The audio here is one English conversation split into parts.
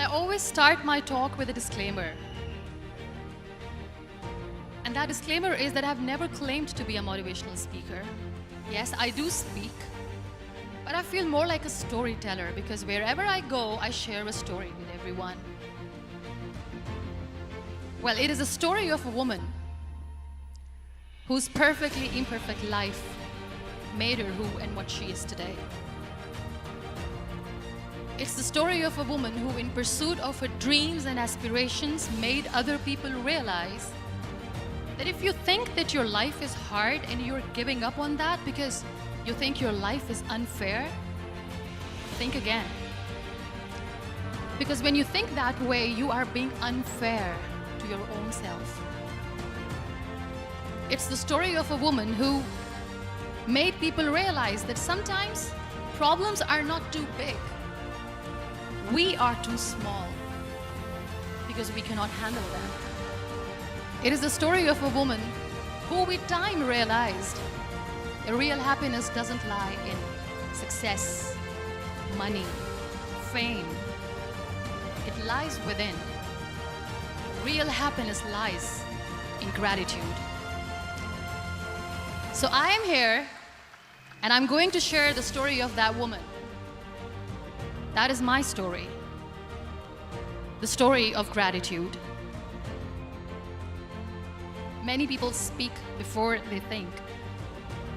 I always start my talk with a disclaimer. And that disclaimer is that I've never claimed to be a motivational speaker. Yes, I do speak, but I feel more like a storyteller because wherever I go, I share a story with everyone. Well, it is a story of a woman whose perfectly imperfect life made her who and what she is today. It's the story of a woman who, in pursuit of her dreams and aspirations, made other people realize that if you think that your life is hard and you're giving up on that because you think your life is unfair, think again. Because when you think that way, you are being unfair to your own self. It's the story of a woman who made people realize that sometimes problems are not too big. We are too small because we cannot handle them. It is the story of a woman who with time realized that real happiness doesn't lie in success, money, fame. It lies within. Real happiness lies in gratitude. So I am here and I'm going to share the story of that woman. That is my story. The story of gratitude. Many people speak before they think,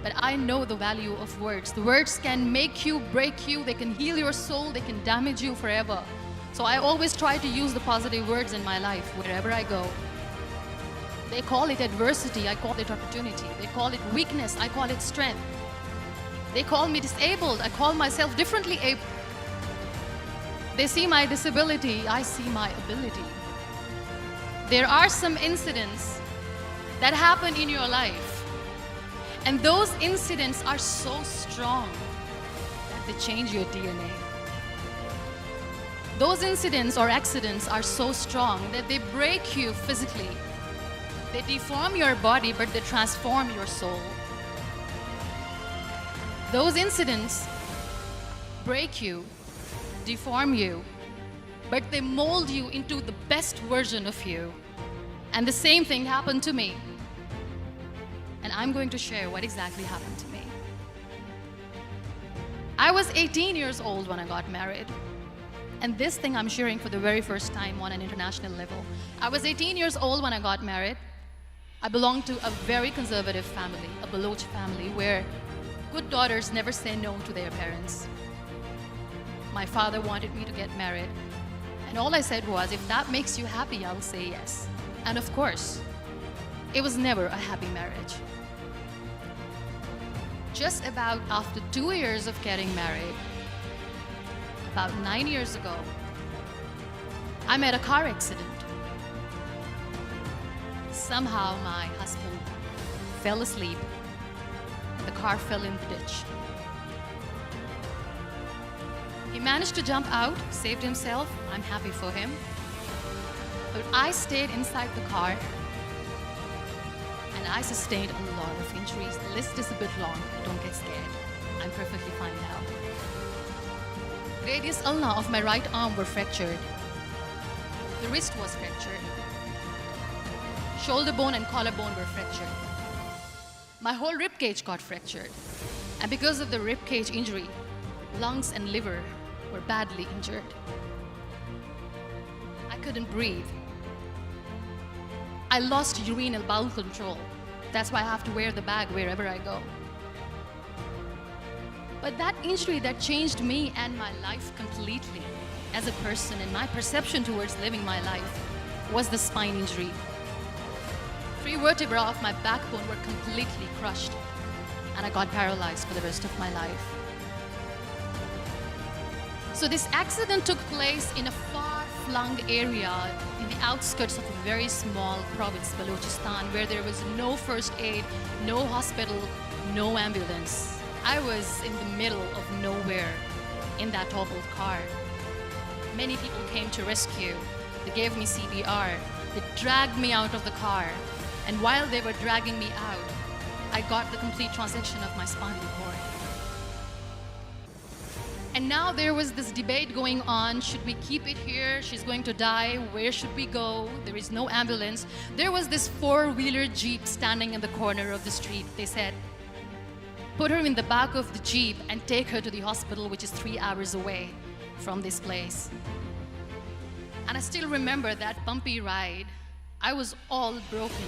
but I know the value of words. The words can make you, break you, they can heal your soul, they can damage you forever. So I always try to use the positive words in my life wherever I go. They call it adversity, I call it opportunity. They call it weakness, I call it strength. They call me disabled, I call myself differently able. They see my disability, I see my ability. There are some incidents that happen in your life, and those incidents are so strong that they change your DNA. Those incidents or accidents are so strong that they break you physically. They deform your body, but they transform your soul. Those incidents break you, deform you, but they mold you into the best version of you. And the same thing happened to me. And I'm going to share what exactly happened to me. I was 18 years old when I got married. And this thing I'm sharing for the very first time on an international level. I was 18 years old when I got married. I belonged to a very conservative family, a Baloch family, where good daughters never say no to their parents. My father wanted me to get married. And all I said was, if that makes you happy, I'll say yes. And of course, it was never a happy marriage. Just about after 2 years of getting married, about 9 years ago, I met a car accident. Somehow my husband fell asleep and the car fell in the ditch. He managed to jump out, saved himself. I'm happy for him. But I stayed inside the car and I sustained a lot of injuries. The list is a bit long. Don't get scared. I'm perfectly fine now. Radius ulna of my right arm were fractured. The wrist was fractured. Shoulder bone and collarbone were fractured. My whole rib cage got fractured. And because of the rib cage injury, lungs and liver were badly injured. I couldn't breathe. I lost urinary bowel control. That's why I have to wear the bag wherever I go. But that injury that changed me and my life completely as a person and my perception towards living my life was the spine injury. 3 vertebrae of my backbone were completely crushed and I got paralyzed for the rest of my life. So this accident took place in a far-flung area in the outskirts of a very small province, Balochistan, where there was no first aid, no hospital, no ambulance. I was in the middle of nowhere in that toppled car. Many people came to rescue. They gave me CPR. They dragged me out of the car. And while they were dragging me out, I got the complete transection of my spinal cord. And now there was this debate going on. Should we keep it here? She's going to die. Where should we go? There is no ambulance. There was this four-wheeler Jeep standing in the corner of the street. They said, put her in the back of the Jeep and take her to the hospital, which is 3 hours away from this place. And I still remember that bumpy ride. I was all broken.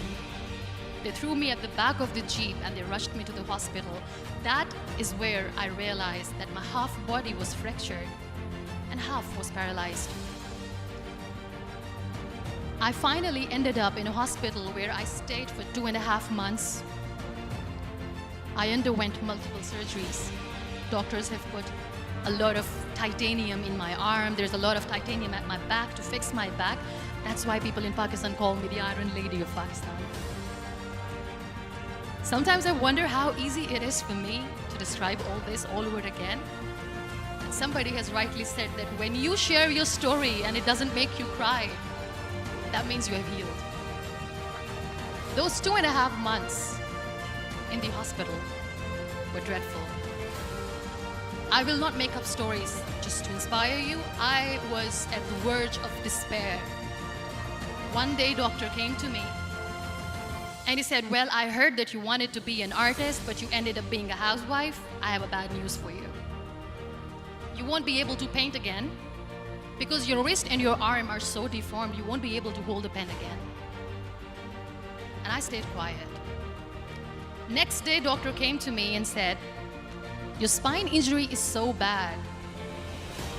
They threw me at the back of the Jeep and they rushed me to the hospital. That is where I realized that my half body was fractured and half was paralyzed. I finally ended up in a hospital where I stayed for 2.5 months. I underwent multiple surgeries. Doctors have put a lot of titanium in my arm. There's a lot of titanium at my back to fix my back. That's why people in Pakistan call me the Iron Lady of Pakistan. Sometimes I wonder how easy it is for me to describe all this all over again. And somebody has rightly said that when you share your story and it doesn't make you cry, that means you have healed. Those 2.5 months in the hospital were dreadful. I will not make up stories just to inspire you. I was at the verge of despair. One day, doctor came to me and he said, well, I heard that you wanted to be an artist, but you ended up being a housewife. I have a bad news for you. You won't be able to paint again because your wrist and your arm are so deformed, you won't be able to hold a pen again. And I stayed quiet. Next day, doctor came to me and said, your spine injury is so bad,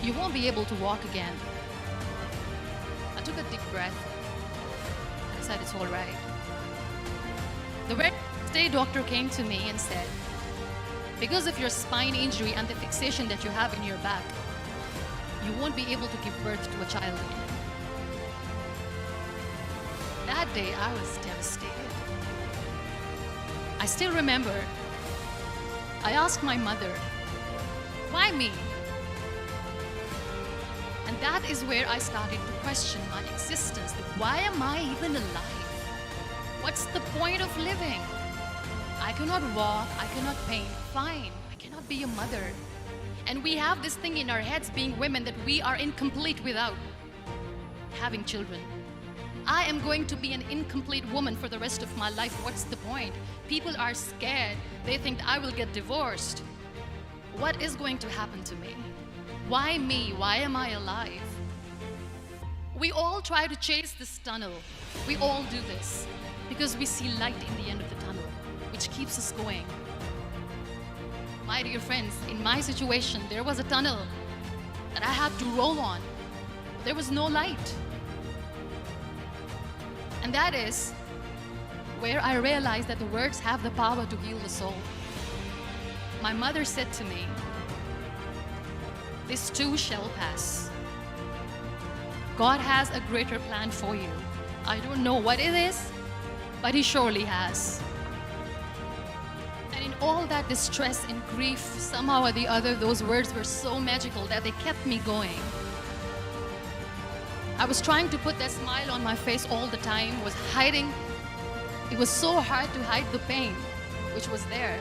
you won't be able to walk again. I took a deep breath. I said, it's all right. The very next day, doctor came to me and said, because of your spine injury and the fixation that you have in your back, you won't be able to give birth to a child again. That day, I was devastated. I still remember, I asked my mother, why me? And that is where I started to question my existence. Why am I even alive? What's the point of living? I cannot walk, I cannot paint, fine. I cannot be a mother. And we have this thing in our heads, being women, that we are incomplete without having children. I am going to be an incomplete woman for the rest of my life. What's the point? People are scared. They think I will get divorced. What is going to happen to me? Why me? Why am I alive? We all try to chase this tunnel. We all do this because we see light in the end of the tunnel, which keeps us going. My dear friends, in my situation, there was a tunnel that I had to roll on. There was no light. And that is where I realized that the words have the power to heal the soul. My mother said to me, this too shall pass. God has a greater plan for you. I don't know what it is, but He surely has. And in all that distress and grief, somehow or the other, those words were so magical that they kept me going. I was trying to put that smile on my face all the time, was hiding. It was so hard to hide the pain, which was there.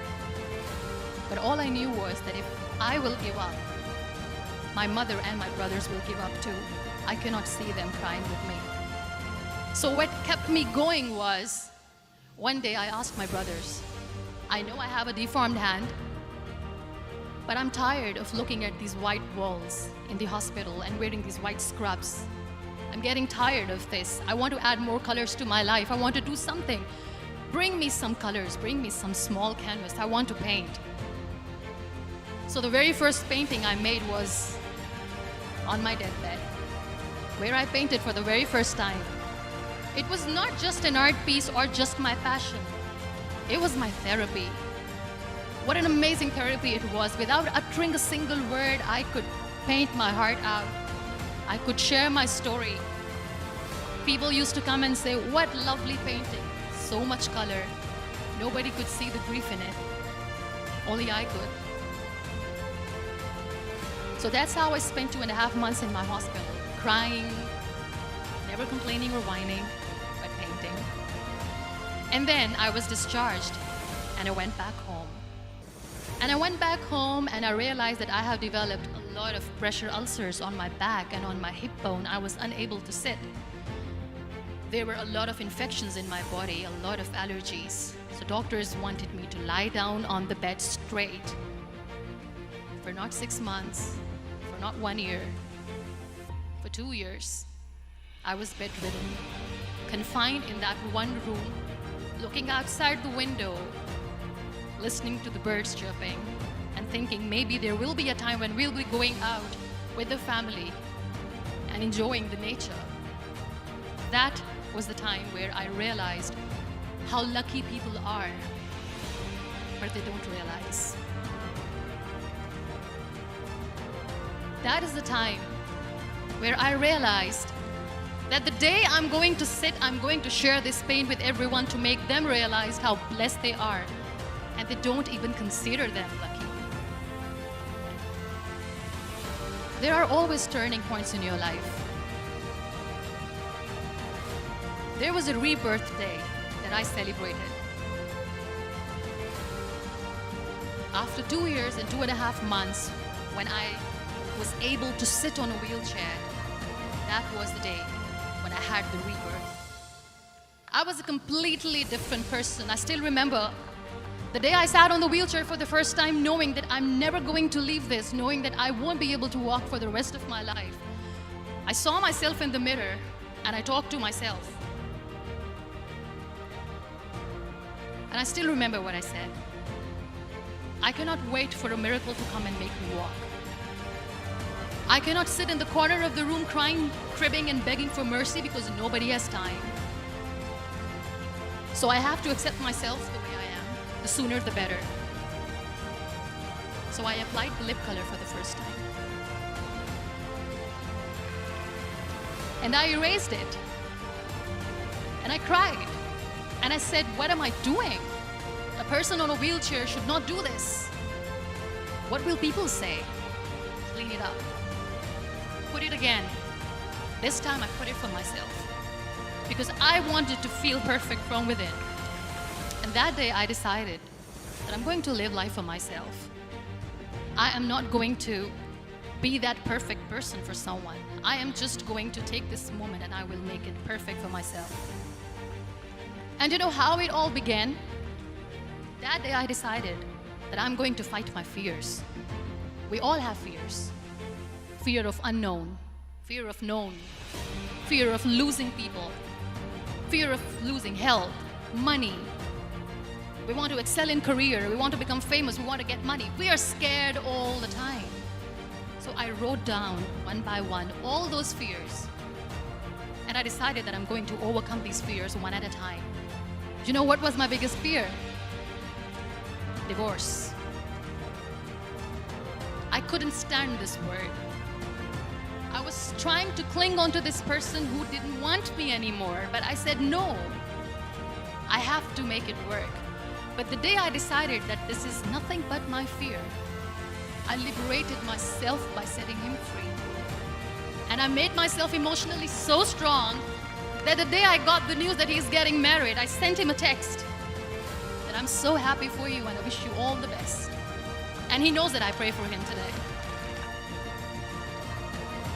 But all I knew was that if I will give up, my mother and my brothers will give up too. I cannot see them crying with me. So what kept me going was, one day I asked my brothers, I know I have a deformed hand, but I'm tired of looking at these white walls in the hospital and wearing these white scrubs. I'm getting tired of this. I want to add more colors to my life. I want to do something. Bring me some colors, bring me some small canvas. I want to paint. So the very first painting I made was on my deathbed, where I painted for the very first time. It was not just an art piece or just my passion. It was my therapy. What an amazing therapy it was. Without uttering a single word, I could paint my heart out. I could share my story. People used to come and say, what lovely painting. So much color. Nobody could see the grief in it. Only I could. So that's how I spent 2.5 months in my hospital, crying, never complaining or whining, but painting. And then I was discharged and I went back home. And I went back home and I realized that I have developed a a lot of pressure ulcers on my back and on my hip bone. I was unable to sit. There were a lot of infections in my body, a lot of allergies. So doctors wanted me to lie down on the bed straight for not 6 months, for not 1 year, for 2 years. I was bedridden, confined in that one room, looking outside the window, listening to the birds chirping, and thinking maybe there will be a time when we'll be going out with the family and enjoying the nature. That was the time where I realized how lucky people are, but they don't realize. That is the time where I realized that the day I'm going to sit, I'm going to share this pain with everyone to make them realize how blessed they are, and they don't even consider them lucky. There are always turning points in your life. There was a rebirth day that I celebrated. After 2 years and 2.5 months, when I was able to sit on a wheelchair, that was the day when I had the rebirth. I was a completely different person. I still remember the day I sat on the wheelchair for the first time, knowing that I'm never going to leave this, knowing that I won't be able to walk for the rest of my life. I saw myself in the mirror and I talked to myself. And I still remember what I said. I cannot wait for a miracle to come and make me walk. I cannot sit in the corner of the room crying, cribbing, and begging for mercy because nobody has time. So I have to accept myself the way I am. The sooner the better. So I applied lip color for the first time. And I erased it. And I cried. And I said, what am I doing? A person on a wheelchair should not do this. What will people say? Clean it up. Put it again. This time I put it for myself. Because I wanted to feel perfect from within. And that day I decided that I'm going to live life for myself. I am not going to be that perfect person for someone. I am just going to take this moment and I will make it perfect for myself. And you know how it all began? That day I decided that I'm going to fight my fears. We all have fears. Fear of unknown, fear of known, fear of losing people, fear of losing health, money. We want to excel in career, we want to become famous, we want to get money. We are scared all the time. So I wrote down one by one all those fears. And I decided that I'm going to overcome these fears one at a time. You know what was my biggest fear? Divorce. I couldn't stand this word. I was trying to cling on to this person who didn't want me anymore, but I said no. I have to make it work. But the day I decided that this is nothing but my fear, I liberated myself by setting him free. And I made myself emotionally so strong that the day I got the news that he's getting married, I sent him a text that I'm so happy for you and I wish you all the best. And he knows that I pray for him today.